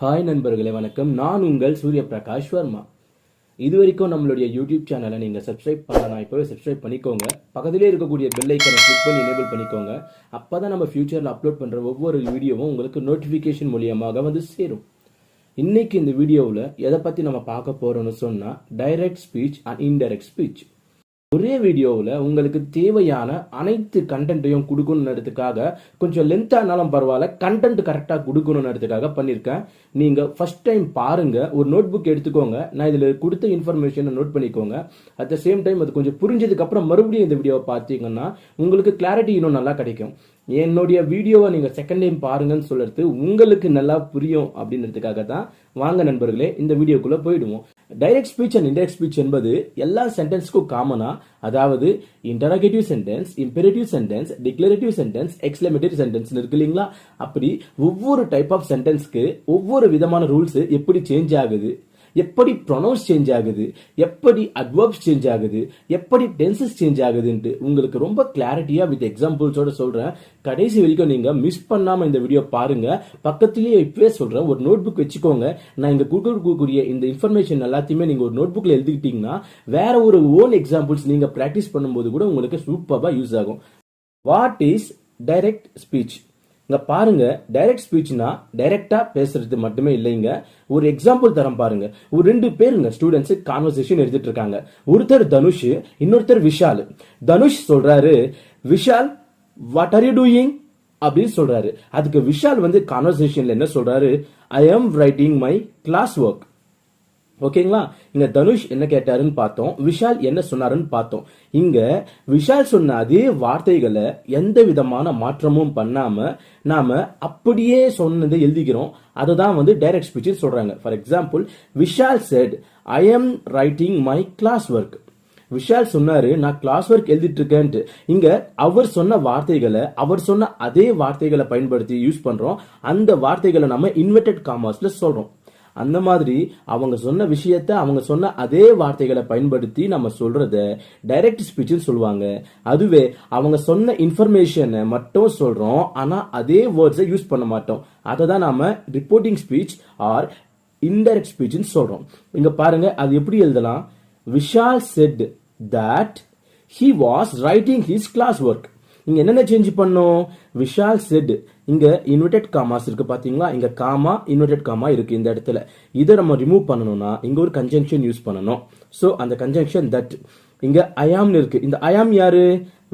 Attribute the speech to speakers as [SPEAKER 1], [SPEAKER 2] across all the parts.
[SPEAKER 1] Hi நண்பர்களே, வணக்கம். நான் உங்கள் சூரிய பிரகாஷ் வர்மா. இது வரைக்கும் நம்மளுடைய யூடியூப் சேனலை நீங்கள் சப்ஸ்கிரைப் பண்ணலாம். இப்போவே சப்ஸ்கிரைப் பண்ணிக்கோங்க. பக்கத்திலே இருக்கக்கூடிய பெல் ஐக்கனை கிளிக் பண்ணி எனேபிள் பண்ணிக்கோங்க. அப்போ தான் நம்ம ஃபியூச்சரில் அப்லோட் பண்ணுற ஒவ்வொரு வீடியோவும் உங்களுக்கு நோட்டிஃபிகேஷன் மூலியமாக வந்து சேரும். இன்னைக்கு இந்த வீடியோவில் எதை பற்றி நம்ம பார்க்க போகிறோம்னு சொன்னால், direct speech and indirect speech. ஒரே வீடியோவில் உங்களுக்கு தேவையான அனைத்து கண்டென்ட்டையும் கொடுக்கணுன்றதுக்காக கொஞ்சம் லென்த்தானாலும் பரவாயில்ல, கண்டென்ட் கரெக்டாக கொடுக்கணுன்றதுக்காக பண்ணியிருக்கேன். நீங்கள் ஃபர்ஸ்ட் டைம் பாருங்க, ஒரு நோட் புக் எடுத்துக்கோங்க. நான் இதில் கொடுத்த இன்ஃபர்மேஷனை நோட் பண்ணிக்கோங்க. அட் த சேம் டைம் அது கொஞ்சம் புரிஞ்சதுக்கு அப்புறம் மறுபடியும் இந்த வீடியோவை பார்த்தீங்கன்னா உங்களுக்கு கிளாரிட்டி இன்னும் நல்லா கிடைக்கும். என்னுடைய வீடியோவை நீங்கள் செகண்ட் டைம் பாருங்கன்னு சொல்றது உங்களுக்கு நல்லா புரியும் அப்படின்றதுக்காக தான். வாங்க நண்பர்களே, இந்த வீடியோக்குள்ள போயிடுவோம். Direct speech and indirect speech என்பது எல்லா சென்டென்ஸ்க்கும் காமனா, அதாவது interrogative sentence, imperative sentence, declarative sentence, exclamatory sentence இருக்கு இல்லைங்களா? அப்படி ஒவ்வொரு டைப் ஆஃப் சென்டென்ஸ்க்கு ஒவ்வொரு விதமான ரூல்ஸ் எப்படி சேஞ்ச் ஆகுது, எப்படி ப்ரொனவுன்ஸ் சேஞ்ச் ஆகுது, எப்படி அட்வர்ப்ஸ் சேஞ்ச் ஆகுது, எப்படி டென்சஸ் சேஞ்ச் ஆகுதுன்ட்டு உங்களுக்கு ரொம்ப கிளாரிட்டியா வித் எக்ஸாம்பிள்ஸோட சொல்றேன். கடைசி வரைக்கும் நீங்க மிஸ் பண்ணாம இந்த வீடியோ பாருங்க. பக்கத்திலேயே இப்பவே சொல்றேன், ஒரு நோட் புக் வச்சுக்கோங்க. நான் இங்க கொடுக்கக்கூடிய இந்த இன்ஃபர்மேஷன் எல்லாத்தையுமே நீங்க ஒரு நோட் புக்ல எழுதிக்கிட்டீங்கன்னா வேற ஒரு ஓன் எக்ஸாம்பிள்ஸ் நீங்க பிராக்டிஸ் பண்ணும்போது கூட உங்களுக்கு சூப்பரா யூஸ் ஆகும். What is direct speech? இங்க பாருங்க, டைரக்ட் ஸ்பீச்னா டைரக்டா பேசுறது மட்டுமே இல்லைங்க. ஒரு எக்ஸாம்பிள் தரம் பாருங்க. ஒரு ரெண்டு பேருங்க ஸ்டூடெண்ட்ஸ் கான்வர்சேஷன் எடுத்துட்டு இருக்காங்க. ஒருத்தர் தனுஷ், இன்னொருத்தர் விஷால். தனுஷ் சொல்றாரு, Vishal what are you doing அப்படின்னு சொல்றாரு. அதுக்கு விஷால் வந்து கான்வர்சேஷன்ல என்ன சொல்றாரு, ஐ am writing my class work. ஓகேங்களா? இங்க தனுஷ் என்ன கேட்டாருன்னு பார்த்தோம், விஷால் என்ன சொன்னாருன்னு பார்த்தோம். இங்க விஷால் சொன்ன அதே வார்த்தைகளை எந்த விதமான மாற்றமும் பண்ணாம நாம அப்படியே சொன்னதை எழுதிக்கிறோம். அதுதான் வந்து டைரக்ட் ஸ்பீச் சொல்றாங்க. For example, Vishal said I am writing my class work. Vishal சொன்னாரு, நான் கிளாஸ் ஒர்க் எழுதிட்டு இருக்கேன்ட்டு. இங்க அவர் சொன்ன வார்த்தைகளை, அவர் சொன்ன அதே வார்த்தைகளை பயன்படுத்தி யூஸ் பண்றோம். அந்த வார்த்தைகளை நம்ம இன்வெர்டட் காமாஸ்ல சொல்றோம். அந்த மாதிரி அவங்க சொன்ன விஷயத்த, அவங்க சொன்ன அதே வார்த்தைகளை பயன்படுத்தி நம்ம சொல்றத டைரக்ட் ஸ்பீச் சொல்லுவாங்க. அதுவே அவங்க சொன்ன இன்ஃபர்மேஷனை மட்டும் சொல்றோம், ஆனா அதே வேர்ட்ஸை யூஸ் பண்ண மாட்டோம். அதை தான் நாம reporting speech R indirect speech சொல்றோம். இங்க பாருங்க, அது எப்படி எழுதலாம். Vishal set that he was writing his class work. இங்க என்னென்ன சேஞ்ச் பண்ணோம்? விஷால் செட், இங்க இன்வெர்டட் காமாஸ் இருக்கு பாத்தீங்களா? இங்க காமா, இன்வெர்டட் காமா இருக்கு இந்த இடத்துல. இதை நம்ம ரிமூவ் பண்ணணும்னா இங்க ஒரு கன்ஜங்ஷன் யூஸ் பண்ணணும். சோ அந்த கன்ஜங்ஷன் தட். இங்க ஐ ஆம் இருக்கு. இந்த ஐ ஆம் யாரு?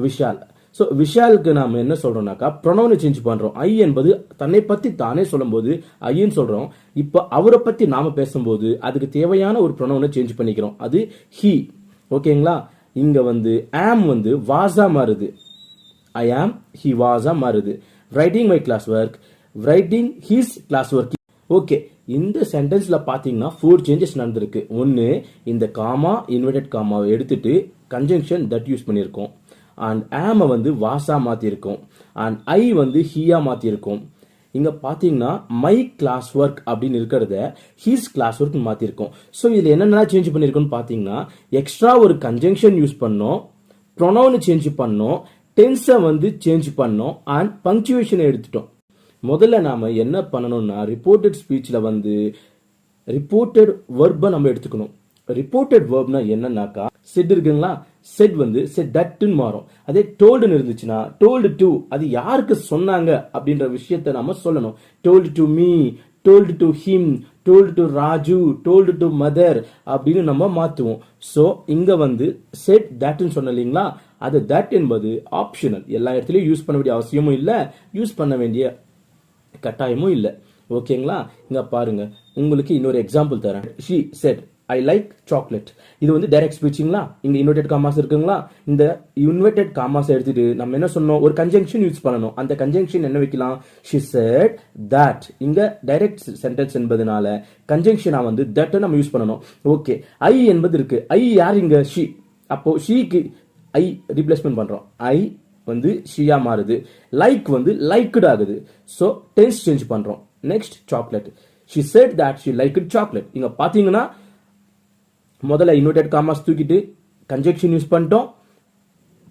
[SPEAKER 1] விஷால். சோ விஷாலுக்கு நாம என்ன சொல்றோம்னாக்கா ப்ரொனவுன் சேஞ்ச் பண்றோம். ஐ என்பது தன்னை பத்தி தானே சொல்லும் போது ஐன்னு சொல்றோம். இப்ப அவரை பத்தி நாம பேசும்போது அதுக்கு தேவையான ஒரு ப்ரொனவுனை சேஞ்ச் பண்ணிக்கிறோம். அது ஹி. ஓகேங்களா? இங்க வந்து ஆம் வந்து வாஸா மாறுது. ஐ ஆம், ஹி வாஸா மாறுது. Writing my class work, writing his class work. Okay, இந்த சென்டென்ஸ்ல பாத்தீங்கன்னா 4 சேஞ்சஸ் நடந்திருக்கு. ஒன்னு, இந்த காமா, இன்வெர்டட் காமாவை எடுத்துட்டு கன்ஜங்ஷன் தட் யூஸ் பண்ணிருக்கோம். அண்ட் ஆம வந்து வாஸா மாத்திருக்கோம். அண்ட் ஐ வந்து ஹியா மாத்திருக்கோம். இங்க பாத்தீங்கன்னா மை கிளாஸ் ஒர்க் அப்படின்னு இருக்கிறத ஹிஸ் கிளாஸ் ஒர்க் மாத்திருக்கோம். சோ இதுல என்னென்ன சேஞ்ச் பண்ணிருக்கோம்னு பாத்தீங்கன்னா, எக்ஸ்ட்ரா ஒரு கன்ஜங்ஷன் யூஸ் பண்ணோம், ப்ரொனவுன் சேஞ்ச் பண்ணோம், டென்ஸை வந்து சேஞ்ச் பண்ணோம், அண்ட் பங்க்சுவேஷனை எடுத்துட்டோம். முதல்ல நாம என்ன பண்ணணும்னா, ரிப்போர்ட்டட் ஸ்பீச்ல வந்து ரிப்போர்ட்டட் வெர்பை நம்ம எடுத்துக்கணும். ரிப்போர்ட்டட் வெர்ப்னா என்னன்னாக்கா, செட் இருக்குங்களா? செட் வந்து செட் தட்னு மாறும். அதே டோல்டுன்னு இருந்துச்சுன்னா டோல்டு டு, அது யாருக்கு சொன்னாங்க அப்படின்ற விஷயத்தை நாம சொல்லணும். Told to me, told to him, told to Raju, told to mother அப்படின்னு நம்ம மாத்துவோம். சோ இங்க வந்து செட் தட்னு சொன்ன இல்லீங்களா? அது தட் என்பது ஆப்ஷனல். எல்லா இடத்துலயும் யூஸ் பண்ண வேண்டிய அவசியமும் இல்ல, யூஸ் பண்ண வேண்டிய கட்டாயமும் இல்ல. ஓகேங்களா? இங்க பாருங்க, உங்களுக்கு இன்னொரு எக்ஸாம்பிள் தரேன். she said I like chocolate. இது வந்து டைரக்ட் ஸ்பீச்சிங்களா? இங்க இன்வெர்டட் காமாஸ் இருக்குங்களா? இந்த இன்வெர்டட் காமாஸ் எடுத்துட்டு நம்ம என்ன சொன்னோம், ஒரு கன்ஜங்ஷன் யூஸ் பண்ணணும். அந்த கன்ஜங்ஷன் என்ன வைக்கலாம்? she said that. இங்க டைரக்ட் சென்டென்ஸ் என்பதனால கன்ஜங்ஷனா வந்து that நம்ம யூஸ் பண்ணணும். ஓகே, ஐ என்பது இருக்கு. ஐ யார்? இங்க she. அப்போ sheக்கு ஐ ரீப்ளேஸ்மெண்ட் பண்றோம். ஐ வந்து ஷியா மாறுது. லைக் வந்து லைக்டு ஆகுது. சோ டென்ஸ் சேஞ்ச் பண்றோம். Next, chocolate. she said that she liked chocolate. இங்க பாத்தீங்கன்னா முதல்ல இன்வெர்டட் காமாஸ் தூக்கிட்டு கன்ஜங்ஷன் யூஸ் பண்ணிட்டோம்,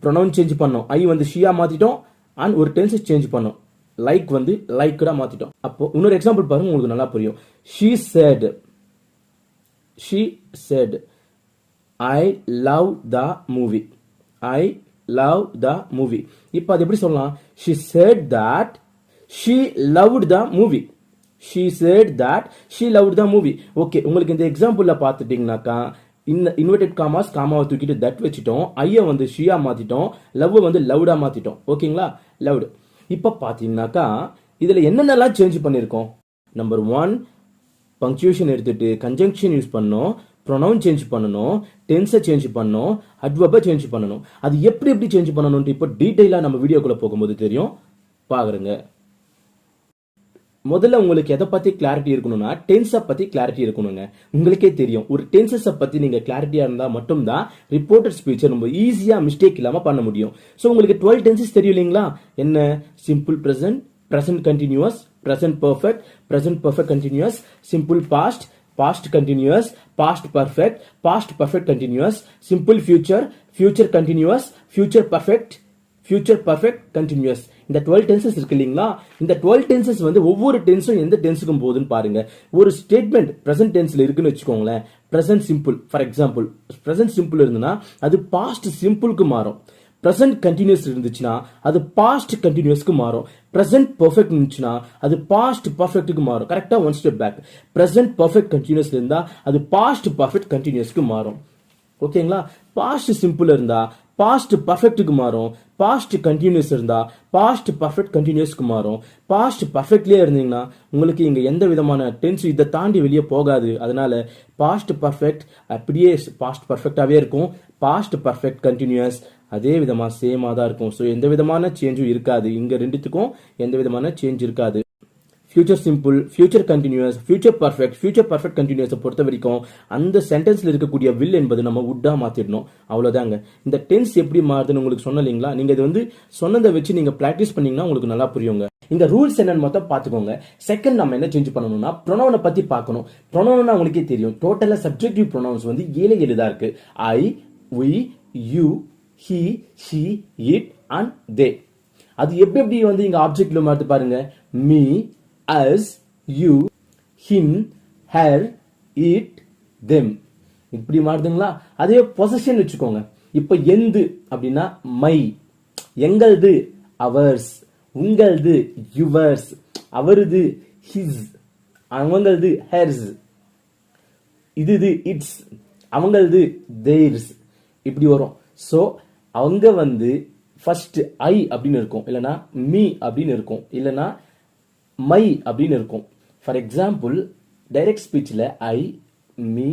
[SPEAKER 1] ப்ரொனவுன் சேஞ்ச் பண்ணோம், ஐ வந்து ஷியா மாத்திட்டோம், அண்ட் ஒரு டென்ஸ் சேஞ்ச் பண்ணோம். லைக் வந்து லைக்கடா மாத்திட்டோம். அப்போ இன்னொரு எக்ஸாம்பிள் பாருங்க, உங்களுக்கு நல்லா புரியும். she said I love the movie. I love the movie. இப்போ அது எப்படி சொல்லலாம்? she said that she loved the movie. she said that she loved the movie. Okay, உங்களுக்கு இந்த எக்ஸாம்பிள்ல பார்த்துட்டீங்கன்னாக்கா இந்த இன்வெர்டட் காமாஸ் காமாவை தூக்கிட்டு தட் வச்சிட்டோம், ஐய வந்து ஷியா மாத்திட்டோம், லவ் வந்து லவ்டா மாத்திட்டோம். ஓகேங்களா? லவ்டு. இப்ப பாத்தீங்கன்னாக்கா இதுல என்னென்னலாம் சேஞ்ச் பண்ணிருக்கோம்? நம்பர் 1, பங்க்சுவேஷன் எடுத்துட்டு கன்ஜங்ஷன் யூஸ் பண்ணோம், ப்ரொனவுன் சேஞ்ச் பண்ணணும், டென்ஸை சேஞ்ச் பண்ணணும், அட்வர்பை சேஞ்ச் பண்ணணும். அது எப்படி சேஞ்ச் பண்ணணும்னு இப்போ டீடைலா நம்ம வீடியோக்குள்ள போகும்போது தெரியும், பாருங்க. முதல்ல உங்களுக்கு எதை பத்தி கிளாரிட்டி இருக்கணும்னா டென்ஸை பத்தி கிளாரிட்டி இருக்கணுங்க. உங்களுக்கே தெரியும், ஒரு டென்சஸை பத்தி நீங்க கிளாரிட்டியா இருந்தா மட்டும்தான் ரிப்போர்ட்டட் ஸ்பீச்சை ரொம்ப ஈஸியா மிஸ்டேக் இல்லாம பண்ண முடியும். சோ உங்களுக்கு 12 டென்சஸ் தெரியும் இல்லைங்களா? என்ன? Simple present, present continuous, present perfect, present perfect continuous, simple past, past continuous, past perfect, past perfect continuous, simple future, future continuous, future perfect, future perfect continuous. இந்த 12 டென்சஸ் இருக்கு இல்லீங்களா? இந்த 12 டென்சஸ் வந்து ஒவ்வொரு டென்ஸும் எந்த டென்ஸுக்கும் போகுதுன்னு பாருங்க. ஒரு ஸ்டேட்மெண்ட் பிரசன்ட் டென்ஸ்ல இருக்குன்னு வச்சுக்கோங்களேன். Present simple for example, present simple இருந்துன்னா அது பாஸ்ட் சிம்பிளுக்கு மாறும். பிரசன்ட் கண்டினியூஸ் இருந்துச்சுன்னா அது பாஸ்ட் கண்டினியூஸ்க்கு மாறும். பிரசன்ட் பெர்ஃபெக்ட் இருந்துச்சுன்னா அது பாஸ்ட் பெர்ஃபெக்ட்டுக்கு மாறும். கரெக்டா one step back. Present perfect continuous இருந்தா அது பாஸ்ட் பெர்ஃபெக்ட் கண்டினியூஸ்க்கு மாறும். ஓகேங்களா? பாஸ்ட் சிம்பிள் இருந்தா பாஸ்ட் பர்ஃபெக்ட்டுக்கு மாறும். பாஸ்ட் கண்டினியூஸ் இருந்தா பாஸ்ட் பர்ஃபெக்ட் கண்டினியூஸ்க்கு மாறும். பாஸ்ட் பர்ஃபெக்ட்லயே இருந்தீங்கன்னா உங்களுக்கு இங்க எந்த விதமான டென்ஸ் இதை தாண்டி வெளியே போகாது. அதனால பாஸ்ட் பர்ஃபெக்ட் அப்படியே பாஸ்ட் பர்ஃபெக்டாவே இருக்கும். பாஸ்ட் பர்ஃபெக்ட் கண்டினியூஸ் அதே விதமா சேமா தான் இருக்கும். ஸோ எந்த விதமான சேஞ்சும் இருக்காது. இங்க ரெண்டுத்துக்கும் எந்த விதமான சேஞ்ச் இருக்காது. Future simple, future continuous, future perfect கண்டினியூஸை பொறுத்த வரைக்கும் அந்த சென்டென்ஸ்ல இருக்கக்கூடிய வில் என்பது நம்ம உட்டா மாத்திடணும். அவ்வளவுதாங்க. இந்த டென்ஸ் எப்படி மாறுதுன்னு உங்களுக்கு சொன்ன இல்லைங்களா? நீங்க இது வந்து சொன்னதை வச்சு நீங்க பிராக்டிஸ் பண்ணீங்கன்னா உங்களுக்கு நல்லா புரியுங்க. இந்த ரூல்ஸ் என்னன்னு மொத்தம் பாத்துக்கோங்க. செகண்ட் நம்ம என்ன சேஞ்ச் பண்ணணும்னா ப்ரொனவுனை பத்தி பார்க்கணும். ப்ரொனவுன்னா உங்களுக்கே தெரியும், டோட்டலா சப்ஜெக்டிவ் ப்ரொனவுன்ஸ் வந்து 7 தான் இருக்கு. ஐ, we, you, he, she, it and they. அது எப்படி வந்து இங்க ஆப்ஜெக்ட்ல மாத்து பாருங்க. me, us, you, him, her, it, them. இப்படி மாறுதுங்களா? அதே பொசஷன் வச்சுக்கோங்க. இப்ப எந்து அப்படின்னா மை, எங்களது அவர்ஸ், உங்களது யுவர்ஸ், அவரது ஹிஸ், அவங்களது ஹெர்ஸ், இது இட்ஸ், அவங்களது தேர்ஸ், இப்படி வரும். சோ அவங்க வந்து ஃபர்ஸ்ட் ஐ அப்படின்னு இருக்கும், இல்லனா மீ அப்படின்னு இருக்கும், இல்லனா மை அப்படின்னு இருக்கும். ஃபார் எக்ஸாம்பிள் டைரக்ட் ஸ்பீச்ல ஐ, மீ,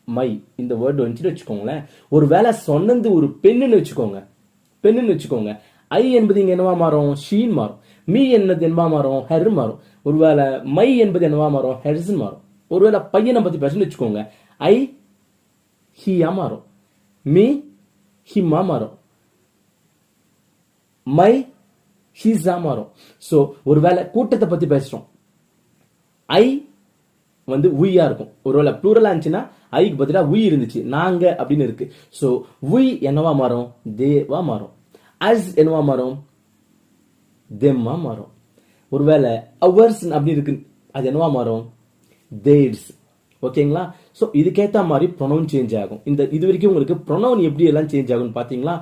[SPEAKER 1] மை இந்த வேர்டு வந்துட்டு வச்சுக்கோங்களேன். ஒரு வேலை சொன்னது ஒரு பெண்ணுன்னு வச்சுக்கோங்க. ஐ என்பது இங்க என்னவா மாறும்? ஷீன் மாறும். மீ என்னது என்னவா மாறும்? ஹெர் மாறும். ஒருவேளை மை என்பது என்னவா மாறும்? ஹெர்ஸ் மாறும். ஒருவேளை பையனை பத்தி பேசணும்னு வச்சுக்கோங்க. ஐ ஹியா மாறும். மீ ஹிம்மா மாறும். மை ஹிஸா மாறும். சோ ஒருவேளை கூட்டத்தை பத்தி பேசுறோம், ஐ வந்து உய்யா இருக்கும். ஒருவேளை ப்ளூரலா இருந்துச்சுன்னா ஐக்கு பதிலா உய் இருந்துச்சு, நாங்க அப்படின்னு இருக்கு. சோ உய் என்னவா மாறும்? தேவா மாறும். அஸ் என்னவா மாறும்? தெம்மா மாறும். ஒருவேளை அவர்ஸ் அப்படி இருக்கு, அது என்னவா மாறும்? தேர்ஸ். ஓகேங்களா? சோ இதுக்கேத்த மாதிரி ப்ரொனவுன் சேஞ்ச் ஆகும். இது வரைக்கும் உங்களுக்கு ப்ரொனவுன் எப்படி எல்லாம் சேஞ்ச் ஆகும் பாத்தீங்களா?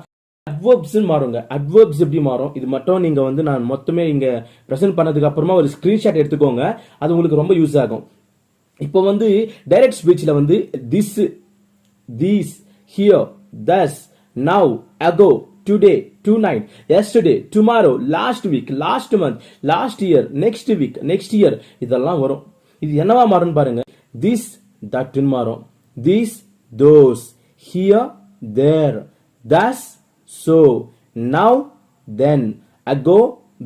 [SPEAKER 1] அட்வர்ப்ஸ் மாறுங்க. அட்வர்ப்ஸ் எப்படி மாறும்? இது மட்டும் நீங்க வந்து நான் மொத்தமே இங்க பிரசன்ட் பண்ணதுக்கு அப்புறமா ஒரு ஸ்கிரீன்ஷாட் எடுத்துக்கோங்க, அது உங்களுக்கு ரொம்ப யூஸ் ஆகும். இப்போ வந்து டைரக்ட் ஸ்பீச்ல வந்து this, these, here, thus, now, ago, today, tonight, yesterday, tomorrow, last week, last month, last year, next week, next year இதெல்லாம் வரும். இது என்னவா மாறும் பாருங்க. this, that மாறும். this, those, here, there, thus, so, now, then, ago,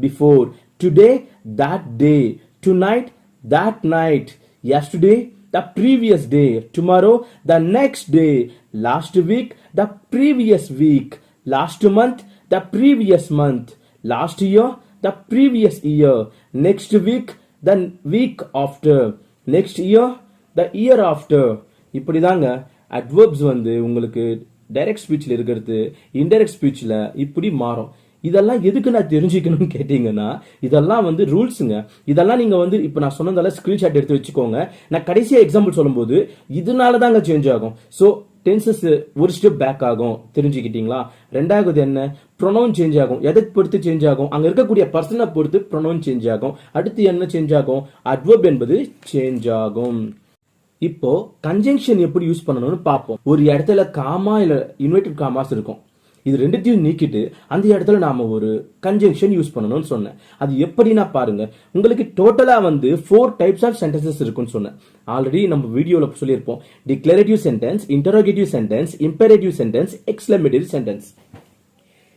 [SPEAKER 1] before, today, that day, tonight, that night, yesterday, the previous day, tomorrow, the next day, last week, the previous week, last month, the previous month, last year, the previous year, next week, the week after, next year, the year after. இப்படிதாங்க adverbs வந்து உங்களுக்கு direct ஸ்பீச்ல இருக்கிறது indirect ஸ்பீச்ல இப்படி மாறும். இதெல்லாம் எதுக்கு நான் தெரிஞ்சுக்கணும்னு கேட்டீங்கன்னா, இதெல்லாம் வந்து ரூல்ஸுங்க. இதெல்லாம் நீங்க வந்து இப்ப நான் சொன்னதெல்லாம் ஸ்கிரீன்ஷாட் எடுத்து வச்சுக்கோங்க. நான் கடைசியா எக்ஸாம்பிள் சொல்லும்போது இதனால தாங்க சேஞ்ச் ஆகும். சோ டென்சஸ் ஒரு ஸ்டெப் பேக் ஆகும், தெரிஞ்சுக்கிட்டீங்களா? ரெண்டாவது என்ன, ப்ரொனவுன் சேஞ்ச் ஆகும். எதை பொறுத்து சேஞ்ச் ஆகும்? அங்க இருக்கக்கூடிய பர்சனை பொறுத்து ப்ரொனவுன் சேஞ்ச் ஆகும். அடுத்து என்ன சேஞ்ச் ஆகும்? அட்வர்ப் என்பது சேஞ்ச் ஆகும். இப்போ கன்ஜங்ஷன் எப்படி யூஸ் பண்ணணும்னு பார்ப்போம். ஒரு இடத்துல காமா இல்ல இன்வெர்டட் காமாஸ் இருக்கும். இது ரெண்டுத்தையும் நீக்கிட்டு அந்த இடத்துல நாம ஒரு கன்ஜங்ஷன் யூஸ் பண்ணணும்னு சொன்னேன். அது எப்படின்னா பாருங்க, உங்களுக்கு டோட்டலா வந்து 4 டைப்ஸ் ஆஃப் சென்டென்சஸ் இருக்குன்னு சொன்னேன். ஆல்ரெடி நம்ம வீடியோல சொல்லியிருப்போம். Declarative sentence, interrogative sentence, imperative sentence, exclamatory sentence.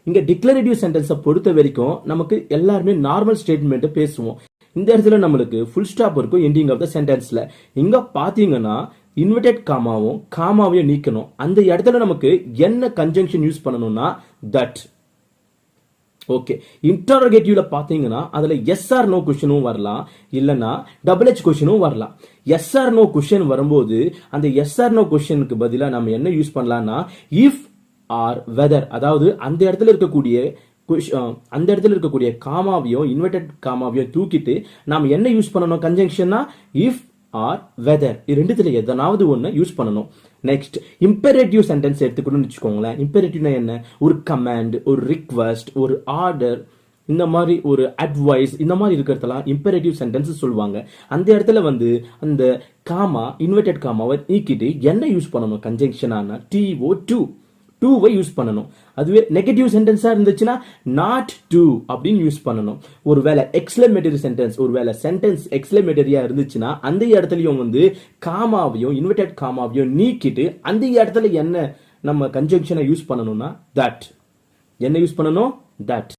[SPEAKER 1] இங்க டிக்ளரேட்டிவ் சென்டென்ஸை பொறுத்த வரைக்கும் நமக்கு எல்லாருமே நார்மல் ஸ்டேட்மெண்ட் பேசுவோம். இந்த இடத்துல நம்மளுக்கு ஃபுல் ஸ்டாப் இருக்கும் எண்டிங் ஆஃப் த சென்டென்ஸ்ல. இங்க பாத்தீங்கன்னா இன்வெர்டட் காமாவையும் நீக்கணும். அந்த இடத்துல நமக்கு என்ன கன்ஜங்ஷன் யூஸ் பண்ணணும்னா தட். ஓகே, இன்டரோகேட்டிவ்ல பாத்தீங்கன்னா அதுல எஸ் ஆர் நோ கொஸ்டினும் வரலாம், இல்லனா டபுள் ஹெச் கொஸ்டினும் வரலாம். எஸ் ஆர் நோ கொஸ்டின் வரும்போது அந்த எஸ் ஆர் நோ கொஸ்டினுக்கு பதிலா நம்ம என்ன யூஸ் பண்ணலாம்னா இஃப் ஆர் வெதர், அதாவது அந்த இடத்துல இருக்கக்கூடிய காமாவையும் இன்வெர்டட் காமாவையும் தூக்கிட்டு நாம என்ன யூஸ் பண்ணணும் கன்ஜங்ஷன்னா இஃப் ஆர் வெதர். இது ரெண்டுத்துல எதனாவது ஒண்ணு யூஸ் பண்ணணும். நெக்ஸ்ட் இம்பெரேட்டிவ் சென்டென்ஸ் எடுத்துக்கணும்னு வச்சுக்கோங்களேன். இம்பெரேட்டிவ்னா என்ன? ஒரு கமாண்ட், ஒரு ரிக்வெஸ்ட், ஒரு ஆர்டர், இந்த மாதிரி ஒரு அட்வைஸ், இந்த மாதிரி இருக்கிறதெல்லாம் இம்பெரேட்டிவ் சென்டென்ஸ் சொல்லுவாங்க. அந்த இடத்துல வந்து அந்த காமா இன்வெர்டட் காமாவை நீக்கிட்டு என்ன யூஸ் பண்ணணும் கன்ஜங்ஷனான TO2 வை யூஸ் பண்ணணும். அதுவே நெகட்டிவ் சென்டென்ஸா இருந்துச்சுன்னா நாட் டு அப்படின்னு யூஸ் பண்ணணும். ஒருவேளை எக்ஸ்கிளமேட்டரி சென்டென்ஸ், ஒருவேளை சென்டென்ஸ் எக்ஸ்கிளமேட்டரியா இருந்துச்சுன்னா அந்த இடத்துலயும் வந்து காமாவையும் இன்வெர்டட் காமாவையும் நீக்கிட்டு அந்த இடத்துல என்ன நம்ம கன்ஜங்ஷனை யூஸ் பண்ணணும்னா தட். என்ன யூஸ் பண்ணணும்? தட்.